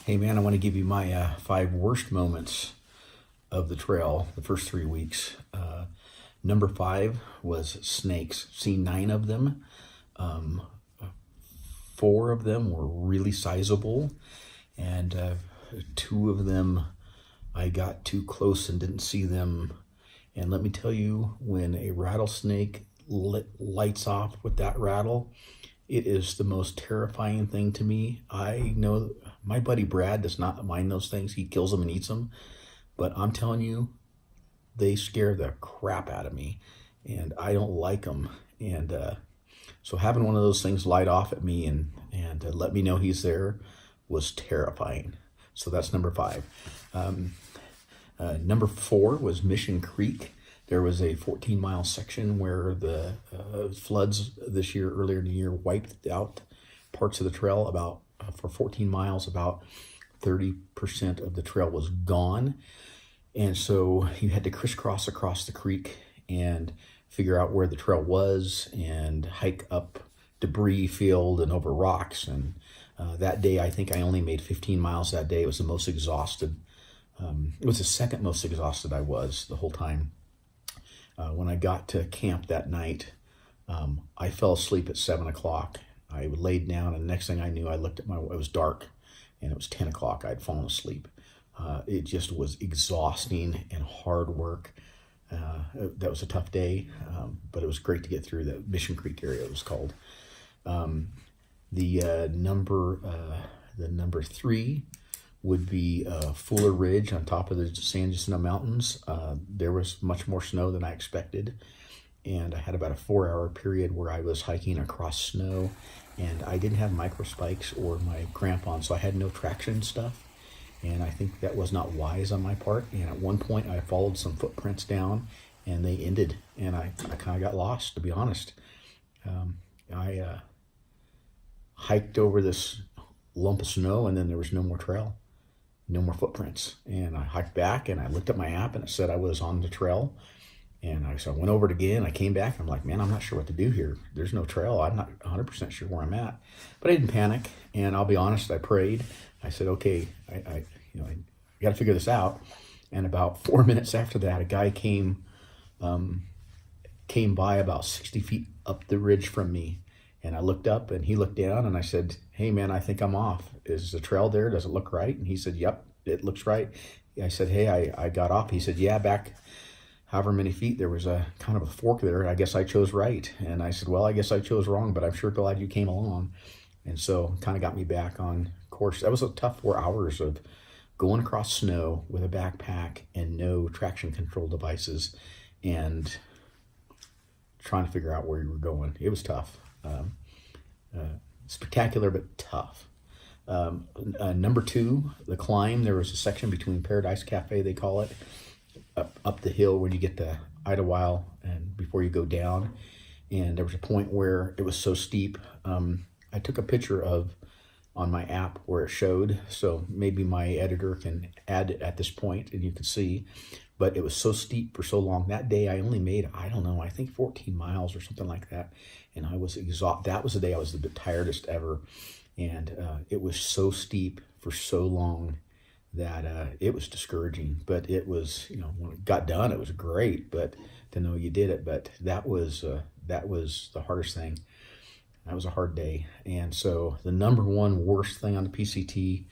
Hey man, I want to give you my 5 worst moments of the trail the first 3 weeks. Number 5 was snakes. Seen 9 of them. 4 of them were really sizable, and 2 of them I got too close and didn't see them. And let me tell you, when a rattlesnake lights off with that rattle, it is the most terrifying thing to me. I know my buddy Brad does not mind those things. He kills them and eats them. But I'm telling you, they scare the crap out of me. And I don't like them. And so having one of those things light off at me and let me know he's there was terrifying. So that's number 5. Number 4 was Mission Creek. There was a 14-mile section where the floods this year, earlier in the year, wiped out parts of the trail. For 14 miles, about 30% of the trail was gone. And so you had to crisscross across the creek and figure out where the trail was and hike up debris field and over rocks. And that day, I think I only made 15 miles that day. It was the most exhausted. It was the second most exhausted I was the whole time. When I got to camp that night, I fell asleep at 7 o'clock. I laid down, and the next thing I knew, I looked at it was dark, and it was 10 o'clock. I'd fallen asleep. It just was exhausting and hard work. That was a tough day, but it was great to get through. The Mission Creek area, it was called. The number 3 would be Fuller Ridge on top of the San Jacinto Mountains. There was much more snow than I expected, and I had about a 4-hour period where I was hiking across snow, and I didn't have micro spikes or my crampons, so I had no traction stuff, and I think that was not wise on my part. And at one point I followed some footprints down, and they ended, and I kind of got lost, to be honest. I hiked over this lump of snow, and then there was no more trail. No more footprints. And I hiked back, and I looked at my app, and it said I was on the trail. And so I went over it again. I came back. I'm like, man, I'm not sure what to do here. There's no trail. I'm not 100% sure where I'm at. But I didn't panic. And I'll be honest, I prayed. I said, okay, I got to figure this out. And about 4 minutes after that, a guy came by about 60 feet up the ridge from me. And I looked up, and he looked down, and I said, hey, man, I think I'm off. Is the trail there? Does it look right? And he said, yep, it looks right. I said, hey, I got off. He said, yeah, back however many feet, there was a kind of a fork there. I guess I chose right. And I said, well, I guess I chose wrong, but I'm sure glad you came along. And so kind of got me back on course. That was a tough 4 hours of going across snow with a backpack and no traction control devices and trying to figure out where you were going. It was tough. Spectacular, but tough. Number 2, the climb. There was a section between Paradise Cafe, they call it, up the hill when you get to Idlewild and before you go down. And there was a point where it was so steep. I took a picture on my app where it showed, so maybe my editor can add it at this point and you can see. But it was so steep for so long. That day I only made, I don't know, I think 14 miles or something like that. And I was exhausted. That was the day I was the tiredest ever. And it was so steep for so long that it was discouraging. But it was, when it got done, it was great. But to know you did it. But that was the hardest thing. That was a hard day. And so the number 1 worst thing on the PCT,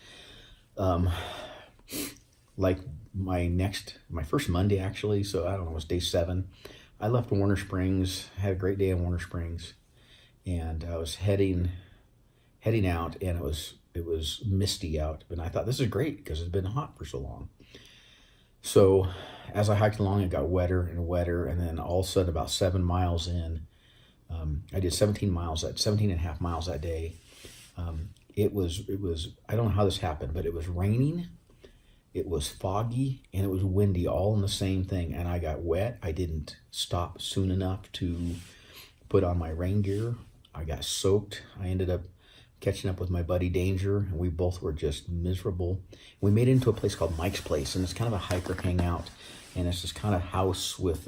like my first Monday actually, so I don't know, it was day 7. I left Warner Springs, had a great day in Warner Springs, and I was heading out, and it was misty out, and I thought this is great because it's been hot for so long. So as I hiked along, it got wetter and wetter, and then all of a sudden, about 7 miles in, I did 17 and a half miles that day. It was I don't know how this happened, but it was raining. It was foggy, and it was windy, all in the same thing, and I got wet. I didn't stop soon enough to put on my rain gear. I got soaked. I ended up catching up with my buddy Danger, and we both were just miserable. We made it into a place called Mike's Place, and it's kind of a hiker hangout, and it's this kind of house with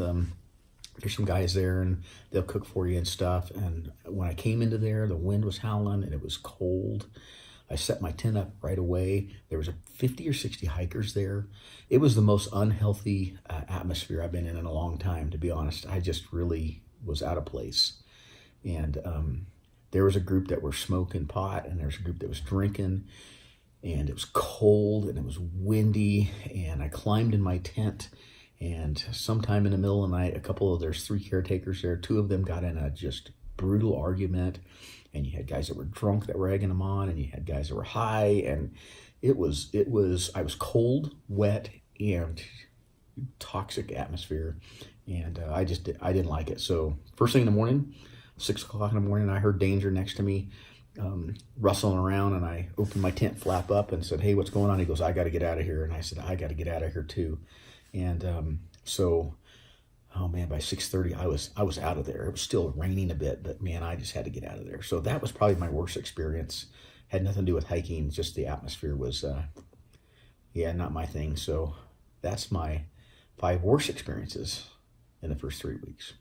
there's some guys there, and they'll cook for you and stuff. And when I came into there, the wind was howling, and it was cold. I set my tent up right away. There was 50 or 60 hikers there. It was the most unhealthy atmosphere I've been in a long time, to be honest. I just really was out of place. And there was a group that were smoking pot, and there was a group that was drinking, and it was cold and it was windy, and I climbed in my tent, and sometime in the middle of the night, there's 3 caretakers there. 2 of them got in a just brutal argument, and you had guys that were drunk that were egging them on, and you had guys that were high, and I was cold, wet, and toxic atmosphere, and I didn't like it. So first thing in the morning, 6 o'clock in the morning, I heard danger next to me, rustling around, and I opened my tent flap up and said, "Hey, what's going on?" He goes, "I got to get out of here." And I said, "I got to get out of here too." And oh man, by 6:30, I was out of there. It was still raining a bit, but man, I just had to get out of there. So that was probably my worst experience. Had nothing to do with hiking, just the atmosphere was, not my thing. So that's my 5 worst experiences in the first 3 weeks.